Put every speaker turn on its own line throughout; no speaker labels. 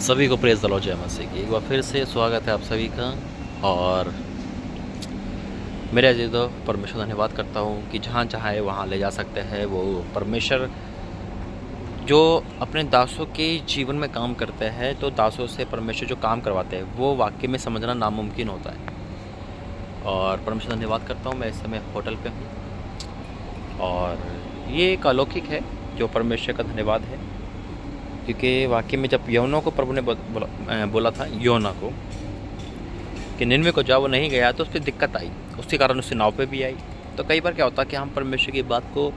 सभी को praise the Lord जय मसीह की एक बार फिर से स्वागत है आप सभी का। और मेरे अजीज़ों, परमेश्वर धन्यवाद करता हूँ कि जहाँ चाहे वहाँ ले जा सकते हैं। वो परमेश्वर जो अपने दासों के जीवन में काम करते हैं, तो दासों से परमेश्वर जो काम करवाते हैं वो वाकई में समझना नामुमकिन होता है। और परमेश्वर धन्यवाद करता हूँ, मैं इस समय होटल पे हूँ और ये एक अलौकिक है जो परमेश्वर का धन्यवाद है, क्योंकि वाकई में जब योना को प्रभु ने बोला था योना को कि निन्वे को जाओ, वो नहीं गया तो उस पर दिक्कत आई, उसके कारण उससे नाव पे भी आई। तो कई बार क्या होता है कि हम परमेश्वर की बात को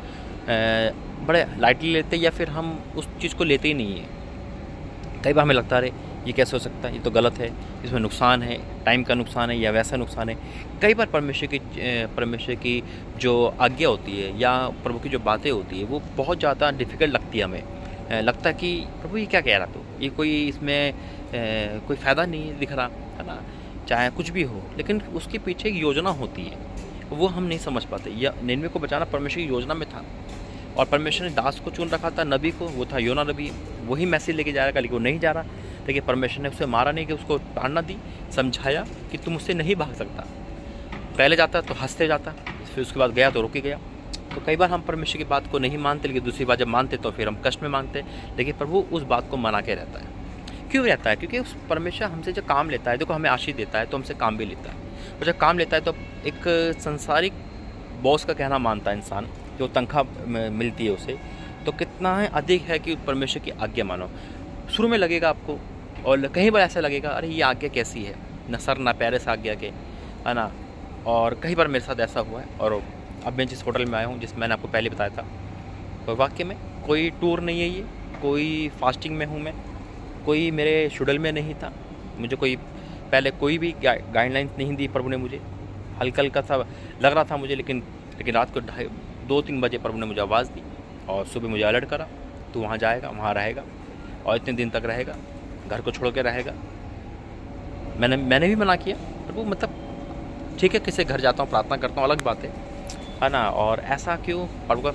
बड़े लाइटली लेते हैं या फिर हम उस चीज़ को लेते ही नहीं हैं। कई बार हमें लगता है ये कैसे हो सकता है, ये तो गलत है, इसमें नुकसान है, टाइम का नुकसान है या वैसा नुकसान है। कई बार परमेश्वर की जो आज्ञा होती है या प्रभु की जो बातें होती है वो बहुत ज़्यादा डिफ़िकल्ट लगती है हमें। लगता है कि प्रभु ये क्या कह रहा, तो ये कोई इसमें कोई फ़ायदा नहीं दिख रहा है ना, चाहे कुछ भी हो, लेकिन उसके पीछे एक योजना होती है, वो हम नहीं समझ पाते। या निन्वे को बचाना परमेश्वर की योजना में था और परमेश्वर ने दास को चुन रखा था, नबी को, वो था योना नबी, वही मैसेज लेके जा रहा था, लेकिन वो नहीं जा रहा। लेकिन परमेश्वर ने उसे मारा नहीं, कि उसको ताड़ना दी, समझाया कि तुम उससे नहीं भाग सकता। पहले जाता तो हंसते जाता, फिर उसके बाद गया तो रुक ही गया। तो कई बार हम परमेश्वर की बात को नहीं मानते, लेकिन दूसरी बात जब मानते तो फिर हम कष्ट में मानते। लेकिन प्रभु उस बात को मना के रहता है। क्यों रहता है? क्योंकि उस परमेश्वर हमसे जो काम लेता है, देखो हमें आशीष देता है तो हमसे काम भी लेता है, और जब काम लेता है तो एक संसारिक बॉस का कहना मानता है इंसान, जो तनख्वाह मिलती है उसे, तो कितना है अधिक है कि परमेश्वर की आज्ञा मानो। शुरू में लगेगा आपको, और कई बार ऐसा लगेगा अरे ये आज्ञा कैसी है, न सर ना पैर इस आज्ञा के, है ना। और कई बार मेरे साथ ऐसा हुआ है। और अब मैं जिस होटल में आया हूँ, जिस मैंने आपको पहले बताया था, और वाकई में कोई टूर नहीं है ये, कोई फास्टिंग में हूँ मैं, कोई मेरे शेड्यूल में नहीं था, मुझे कोई पहले कोई भी गाइडलाइंस नहीं दी प्रभु ने मुझे। हल्का हल्का सा लग रहा था मुझे, लेकिन रात को 2-3 बजे प्रभु ने मुझे आवाज़ दी और सुबह मुझे अलर्ट करा, तू वहाँ जाएगा, वहाँ रहेगा और इतने दिन तक रहेगा, घर को छोड़ के रहेगा। मैंने भी मना किया, प्रभु मतलब ठीक है, किसी घर जाता हूँ, प्रार्थना करता हूँ, अलग बात है ना। और ऐसा क्यों? प्रभु का,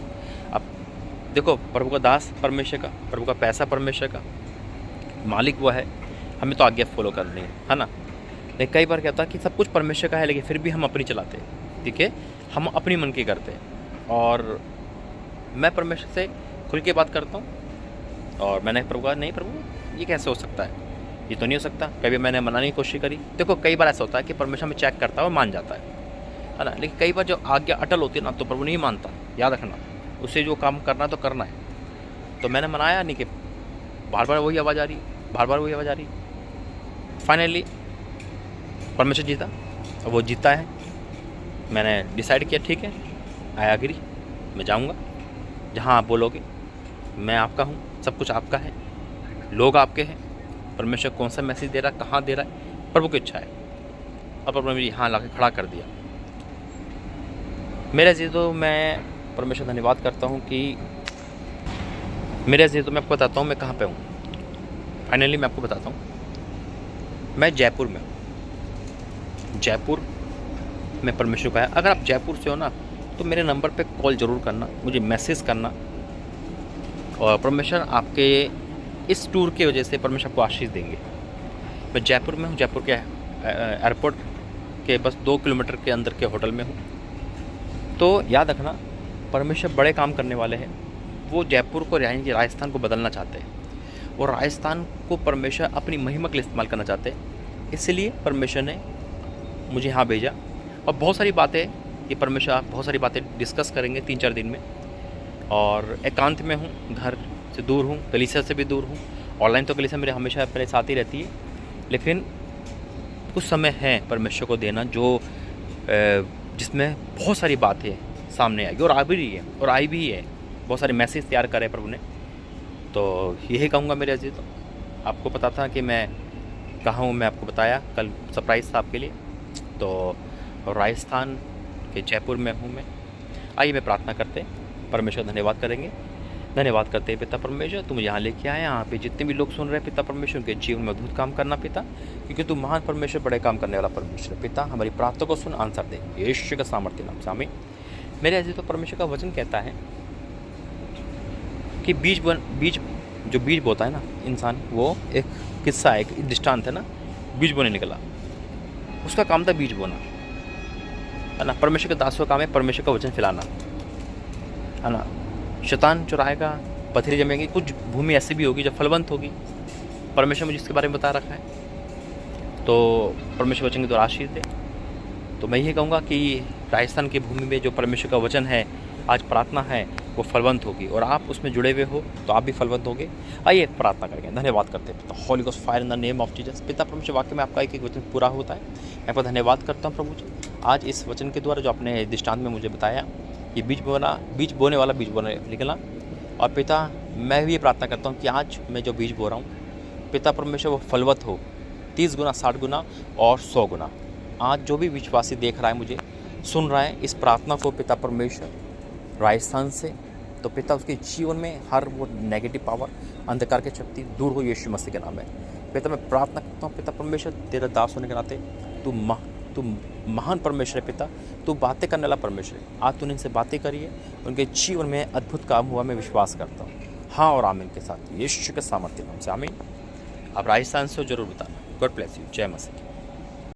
अब देखो, प्रभु का दास परमेश्वर का, प्रभु का पैसा परमेश्वर का, मालिक वो है, हमें तो आज्ञा फॉलो करनी है ना। लेकिन कई बार क्या होता है कि सब कुछ परमेश्वर का है, लेकिन फिर भी हम अपनी चलाते हैं, ठीक है, हम अपनी मन की करते हैं। और मैं परमेश्वर से खुल के बात करता हूँ, और मैंने प्रभु कहा नहीं प्रभु ये कैसे हो सकता है, ये तो नहीं हो सकता। कभी मैंने मनाने की कोशिश करी। देखो कई बार ऐसा होता है कि परमेश्वर में चेक करता है और मान जाता है ना। लेकिन कई बार जो आज्ञा अटल होती है ना, तो प्रभु नहीं मानता। याद रखना, उसे जो काम करना तो करना है। तो मैंने मनाया नहीं, कि बार बार वही आवाज़ आ रही, बार बार वही आवाज़ आ रही। फाइनली परमेश्वर जीता, और वो जीता है। मैंने डिसाइड किया ठीक है, आई एग्री, मैं जाऊँगा जहाँ आप बोलोगे। मैं आपका हूँ, सब कुछ आपका है, लोग आपके हैं। परमेश्वर कौन सा मैसेज दे रहा है, कहाँ दे रहा है, प्रभु की इच्छा है। और प्रभु ने मुझे यहाँ ला के खड़ा कर दिया। मेरे अजीज़ों, मैं परमेश्वर धन्यवाद करता हूँ कि मेरे अजीज़ों, मैं आपको बताता हूँ मैं कहाँ पे हूँ। फाइनली मैं आपको बताता हूँ, मैं जयपुर में हूँ। जयपुर में परमेश्वर का है। अगर आप जयपुर से हो ना, तो मेरे नंबर पे कॉल ज़रूर करना, मुझे मैसेज करना। और परमेश्वर आपके इस टूर की वजह से परमेश्वर आपको आशीष देंगे। मैं जयपुर में हूँ, जयपुर के एयरपोर्ट के बस 2 किलोमीटर के अंदर के होटल में हूँ। तो याद रखना, परमेश्वर बड़े काम करने वाले हैं। वो जयपुर को, यानी राजस्थान को बदलना चाहते हैं, और राजस्थान को परमेश्वर अपनी महिमा के लिए इस्तेमाल करना चाहते हैं। इसलिए परमेश्वर ने मुझे यहाँ भेजा। और बहुत सारी बातें, ये परमेश्वर आप बहुत सारी बातें डिस्कस करेंगे 3-4 दिन में। और एकांत में हूँ, घर से दूर हूँ, कलीसिया से भी दूर हूँ। ऑनलाइन तो कलीसिया मेरे हमेशा पहले साथ ही रहती है, लेकिन कुछ समय है परमेश्वर को देना जो जिसमें बहुत सारी बातें सामने आएगी, और आ भी रही है, और आई भी है। बहुत सारे मैसेज तैयार करे प्रभु ने। तो यही कहूँगा मेरे अजीज़, आपको पता था कि मैं कहाँ हूँ, मैं आपको बताया, कल सरप्राइज़ था आपके लिए। तो राजस्थान के जयपुर में हूँ मैं। आइए मैं प्रार्थना करते हैं, परमेश्वर धन्यवाद करेंगे। धन्यवाद करते हैं पिता परमेश्वर, तुम यहाँ लेके आए, यहाँ पे जितने भी लोग सुन रहे हैं पिता परमेश्वर, उनके जीवन में अद्भुत काम करना पिता, क्योंकि तुम महान परमेश्वर, बड़े काम करने वाला परमेश्वर पिता। हमारी प्रार्थना को सुन, आंसर दे, यीशु का सामर्थ्य नाम से आमीन। मेरे अजीज़, तो परमेश्वर का वचन कहता है कि बीज जो बीज बोता है ना इंसान, वो एक किस्सा है, एक दृष्टांत है ना, बीज बोने निकला, उसका काम था बीज बोना, है ना। परमेश्वर के दासों का काम है परमेश्वर का वचन फैलाना, है ना। शैतान चुराएगा, पथरी जमेंगी, कुछ भूमि ऐसी भी होगी जब फलवंत होगी, परमेश्वर मुझे इसके बारे में बता रखा है, तो परमेश्वर वचन के द्वारा आशीष दे। तो मैं यही कहूँगा कि राजस्थान की भूमि में जो परमेश्वर का वचन है, आज प्रार्थना है, वो फलवंत होगी, और आप उसमें जुड़े हुए हो तो आप भी फलवंत होगे। आइए प्रार्थना करेंगे। धन्यवाद करते हैं पिता, Holi ghost fire in the name of Jesus. पिता परमेश्वर, वाक्य में आपका एक एक वचन पूरा होता है, मैं आपका धन्यवाद करता हूँ प्रभु जी। आज इस वचन के द्वारा जो आपने दृष्टांत में मुझे बताया, ये बीज बोने वाला बीज बोने निकला, और पिता मैं भी प्रार्थना करता हूँ कि आज मैं जो बीज बो रहा हूँ पिता परमेश्वर वो फलवत हो, 30 गुना, 60 गुना और 100 गुना। आज जो भी विश्वासी देख रहा है, मुझे सुन रहा है, इस प्रार्थना को पिता परमेश्वर राजस्थान से, तो पिता उसके जीवन में हर वो नेगेटिव पावर, अंधकार की शक्ति दूर हो, यीशु मसीह के नाम में। पिता मैं प्रार्थना करता हूँ पिता परमेश्वर, तेरा दास होने के नाते तू महान परमेश्वर है पिता, तू बातें करने वाला परमेश्वर है। आज तूने इनसे बातें करी है, उनके जीवन में अद्भुत काम हुआ, मैं विश्वास करता हूँ। हाँ और आमीन के साथ, यीशु के सामर्थ्य नाम से आमीन। आप राजस्थान से जरूर बताना। God bless you. जय मसीह।